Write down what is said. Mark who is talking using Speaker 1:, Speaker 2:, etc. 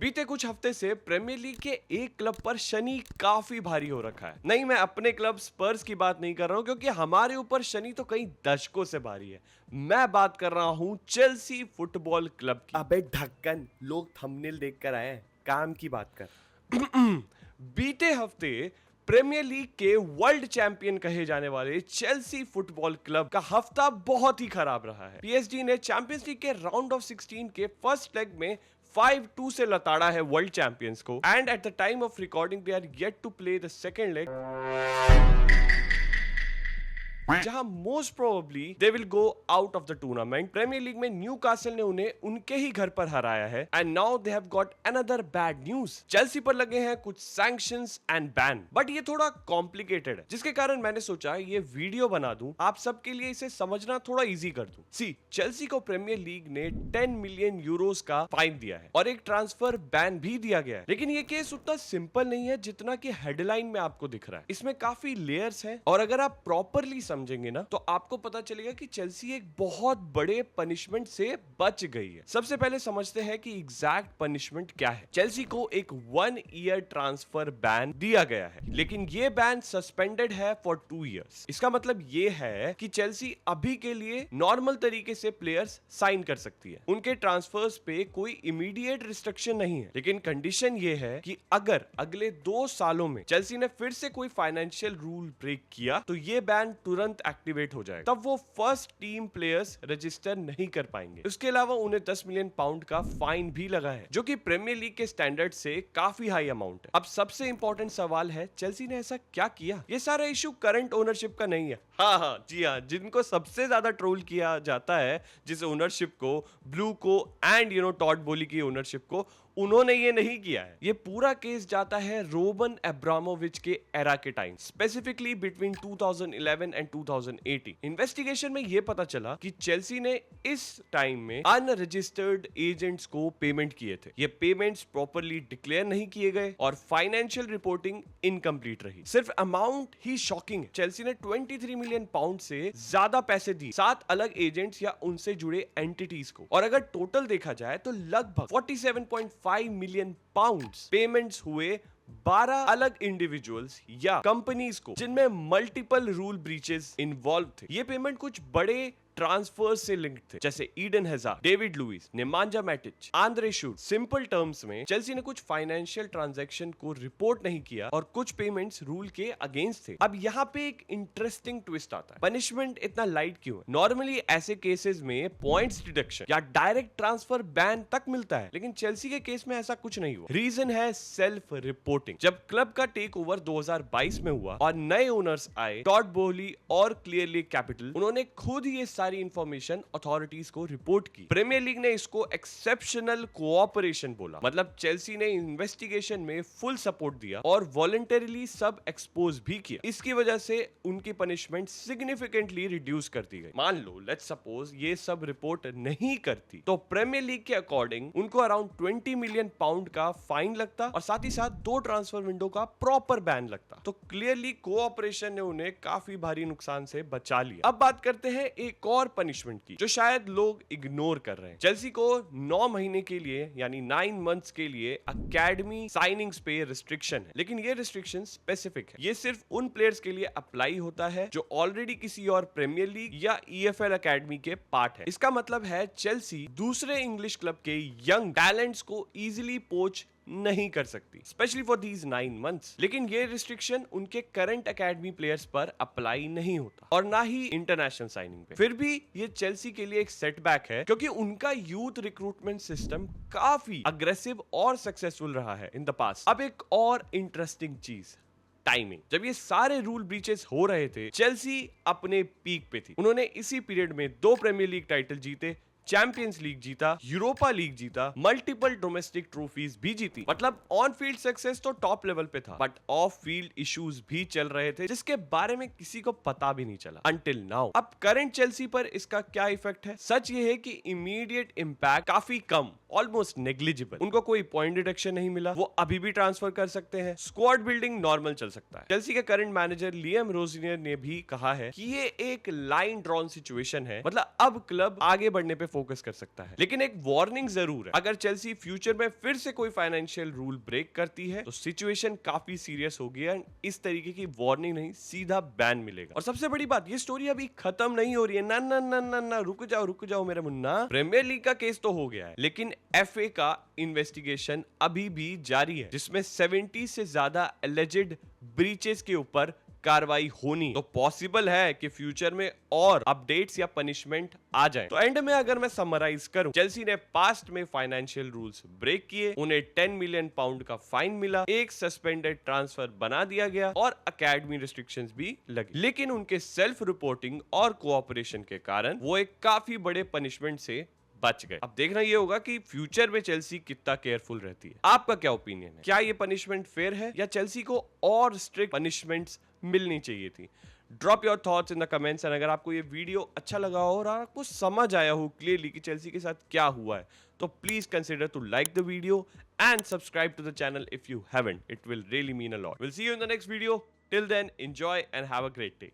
Speaker 1: बीते कुछ हफ्ते से प्रीमियर लीग के एक क्लब पर शनि काफी भारी हो रखा है। नहीं, मैं अपने क्लब स्पर्स की बात नहीं कर रहा हूं, क्योंकि हमारे ऊपर शनि तो कई दशकों से भारी है। मैं बात कर रहा हूं चेल्सी फुटबॉल क्लब की।
Speaker 2: अबे ढक्कन, लोग थंबनेल देखकर आए हैं, काम की बात कर।
Speaker 1: बीते हफ्ते प्रीमियर लीग के वर्ल्ड चैंपियन कहे जाने वाले चेल्सी फुटबॉल क्लब का हफ्ता बहुत ही खराब रहा है। पीएसजी ने चैंपियंस लीग के राउंड ऑफ 16 के फर्स्ट लेग में 5-2 से लताड़ा है वर्ल्ड चैंपियंस को, and at the time of recording they are yet to play the second leg, जहां most probably they will go out of the tournament. Premier league में Newcastle ने उन्हें उनके ही घर पर हराया है, and now they have got another bad news. Chelsea पर लगे हैं कुछ सैंक्शंस एंड बैन, बट ये थोड़ा कॉम्प्लिकेटेड है, जिसके कारण मैंने सोचा ये वीडियो बना दूं, आप सबके लिए इसे समझना थोड़ा इजी कर दूं। सी, चेल्सी को प्रीमियर लीग ने 10 मिलियन यूरोस का फाइन दिया है और एक ट्रांसफर बैन भी दिया गया है। लेकिन ये केस उतना सिंपल नहीं है जितना कि हेडलाइन में आपको दिख रहा है। इसमें काफी लेयर्स हैं, और अगर आप प्रॉपरली समझेंगे ना तो आपको पता चलेगा कि चेल्सी एक बहुत बड़े पनिशमेंट से बच गई है। सबसे पहले समझते हैं कि एग्जैक्ट पनिशमेंट क्या है। चेल्सी को एक 1 ईयर ट्रांसफर बैन दिया गया है, लेकिन ये बैन सस्पेंडेड है फॉर 2 इयर्स। इसका मतलब ये है कि चेल्सी अभी के लिए नॉर्मल तरीके से प्लेयर्स साइन कर सकती है। उनके ट्रांसफर्स पे कोई इमीडिएट रिस्ट्रिक्शन नहीं है, लेकिन कंडीशन ये है कि अगर अगले 2 सालों में चेल्सी ने फिर से कोई फाइनेंशियल रूल ब्रेक किया तो ये बैन तुरंत एक्टिवेट हो जाएगा। तब वो फर्स्ट टीम प्लेयर्स रजिस्टर नहीं कर पाएंगे। उसके अलावा उन्हें 10 मिलियन पाउंड का फाइन भी लगा है, जो कि प्रीमियर लीग के स्टैंडर्ड से काफी हाई अमाउंट है। अब सबसे इंपॉर्टेंट सवाल है, चेल्सी ने ऐसा क्या किया? ये सारा इशू करंट ओनरशिप का नहीं है। हाँ, जी हाँ, जिनको सबसे ज्यादा ट्रोल किया जाता है, जिस ओनरशिप को, ब्लू को एंड टॉड बोली की ओनरशिप को, उन्होंने ये नहीं किया है। ये पूरा केस जाता है रोमन एब्रामोविच के एरा के time, specifically between 2011 and 2018। Investigation में ये पता चला कि चेल्सी ने इस टाइम में अनरजिस्टर्ड एजेंट्स को पेमेंट किए थे। ये पेमेंट्स प्रॉपरली डिक्लेयर नहीं किए गए और फाइनेंशियल रिपोर्टिंग इनकम्प्लीट रही। सिर्फ अमाउंट ही शॉकिंग है। चेल्सी ने 23 मिलियन पाउंड से ज्यादा पैसे दिए 7 अलग एजेंट्स या उनसे जुड़े एंटिटीज को, और अगर टोटल देखा जाए तो लगभग 47.5 मिलियन पाउंड्स पेमेंट्स हुए 12 अलग इंडिविजुअल्स या कंपनीज को, जिनमें मल्टीपल रूल ब्रीचेस इन्वॉल्व थे। ये पेमेंट कुछ बड़े ट्रांसफर से लिंक्ड थे, जैसे Eden hazard, David Louis, नेमांजा मैटिच, Andre shoot. Simple terms में चेल्सी ने कुछ फाइनेंशियल ट्रांजैक्शन को रिपोर्ट नहीं किया और कुछ पेमेंट्स रूल के अगेंस्ट थे। अब यहाँ पे एक इंटरेस्टिंग ट्विस्ट आता है। पनिशमेंट इतना लाइट क्यों है? नॉर्मली ऐसे केसेस में पॉइंट्स डिडक्शन या डायरेक्ट ट्रांसफर बैन तक मिलता है, लेकिन चेल्सी के केस में ऐसा कुछ नहीं हुआ। रीजन है सेल्फ रिपोर्टिंग। जब क्लब का टेक ओवर 2022 में हुआ और नए ओनर्स आए, टॉड बोहली और क्लियरली कैपिटल, उन्होंने खुद ये सारी इंफॉर्मेशन अथॉरिटीज को रिपोर्ट की। प्रीमियर लीग ने इसको एक्सेप्शनल कोऑपरेशन बोला, मतलब चेल्सी ने इन्वेस्टिगेशन में फुल सपोर्ट दिया और वॉलंटरीली सब एक्सपोज भी किया। इसकी वजह से उनकी पनिशमेंट सिग्निफिकेंटली रिड्यूस कर दी गई। मान लो, लेट्स सपोज ये सब रिपोर्ट नहीं करती, तो प्रीमियर लीग के अकॉर्डिंग उनको अराउंड 20 मिलियन पाउंड का फाइन लगता और साथ ही साथ 2 ट्रांसफर विंडो का प्रॉपर बैन लगता। तो क्लियरली कोऑपरेशन ने उन्हें काफी भारी नुकसान से बचा लिया। अब बात करते हैं एक और पनिशमेंट की, जो शायद लोग इग्नोर कर रहे हैं। चेल्सी को 9 महीने के लिए, यानी 9 मंथ्स के लिए अकेडमी साइनिंग्स पे रिस्ट्रिक्शन है, लेकिन ये रिस्ट्रिक्शन स्पेसिफिक है। ये सिर्फ उन प्लेयर्स के लिए अप्लाई होता है जो ऑलरेडी किसी और प्रीमियर लीग या ईएफएल अकेडमी के पार्ट है। इसका मतलब है चेल्सी दूसरे इंग्लिश क्लब के यंग टैलेंट्स को इजीली पोच नहीं कर सकती, स्पेशली फॉर दीज 9 मंथ्स। लेकिन ये रिस्ट्रिक्शन उनके करंट एकेडमी प्लेयर्स पर अप्लाई नहीं होता और ना ही इंटरनेशनल साइनिंग पे। फिर भी ये चेल्सी के लिए एक सेटबैक है, क्योंकि उनका यूथ रिक्रूटमेंट सिस्टम काफी अग्रेसिव और सक्सेसफुल रहा है इन द पास्ट। अब एक और इंटरेस्टिंग चीज, टाइमिंग। जब ये सारे रूल ब्रीचेस हो रहे थे, चेल्सी अपने पीक पे थी। उन्होंने इसी पीरियड में 2 प्रीमियर लीग टाइटल जीते, चैंपियंस लीग जीता, यूरोपा लीग जीता, मल्टीपल डोमेस्टिक ट्रॉफीज भी जीती। मतलब ऑन फील्ड सक्सेस तो टॉप लेवल पे था, बट ऑफ फील्ड इश्यूज भी चल रहे थे, जिसके बारे में किसी को पता भी नहीं चला अंटिल नाउ। अब करंट चेल्सी पर इसका क्या इफेक्ट है? सच ये है कि इमीडिएट इंपैक्ट काफी कम, ऑलमोस्ट नेग्लिजिबल। उनको कोई पॉइंट डिडक्शन नहीं मिला, वो अभी भी ट्रांसफर कर सकते हैं, स्क्वाड बिल्डिंग नॉर्मल चल सकता है। चेल्सी के करंट मैनेजर लियम रोजिनियर ने भी कहा है कि ये एक लाइन ड्रॉन सिचुएशन है, मतलब अब क्लब आगे बढ़ने पे फोकस कर सकता है। लेकिन एक वार्निंग जरूर है, अगर चेल्सी फ्यूचर में फिर से कोई फाइनेंशियल रूल ब्रेक करती है तो सिचुएशन काफी सीरियस होगी एंड इस तरीके की वार्निंग नहीं, सीधा बैन मिलेगा। और सबसे बड़ी बात, ये स्टोरी अभी खत्म नहीं हो रही है। ना ना ना ना ना, रुक जाओ मेरे मुन्ना। प्रीमियर लीग का केस तो हो गया है, लेकिन एफए का इन्वेस्टिगेशन अभी भी जारी है, जिसमें 70 से ज्यादा एलिजेड ब्रीचेस के ऊपर कार्रवाई होनी। तो पॉसिबल है कि फ्यूचर में और अपडेट्स या पनिशमेंट आ जाए। तो एंड में अगर मैं समराइज करूं, चेल्सी ने पास्ट में फाइनेंशियल रूल्स ब्रेक किए, उन्हें 10 मिलियन पाउंड का फाइन मिला, एक सस्पेंडेड ट्रांसफर बना दिया गया और एकेडमी रिस्ट्रिक्शंस भी लगी। लेकिन उनके सेल्फ रिपोर्टिंग और कोऑपरेशन के कारण वो एक काफी बड़े पनिशमेंट से बच गए। अब देखना ये होगा कि फ्यूचर में चेल्सी कितना केयरफुल रहती है। आपका क्या ओपिनियन है? क्या ये पनिशमेंट फेयर है या चेल्सी को और स्ट्रिक्ट पनिशमेंट्स मिलनी चाहिए थी? Drop your thoughts in the comments. And अगर आपको ये वीडियो अच्छा लगा हो और आपको समझ आया हो क्लियरली कि चेल्सी के साथ क्या हुआ है, तो please consider to like the video and subscribe to the channel if you haven't. It will really mean a lot. We'll see you in the next video. Till then, enjoy and have a great day.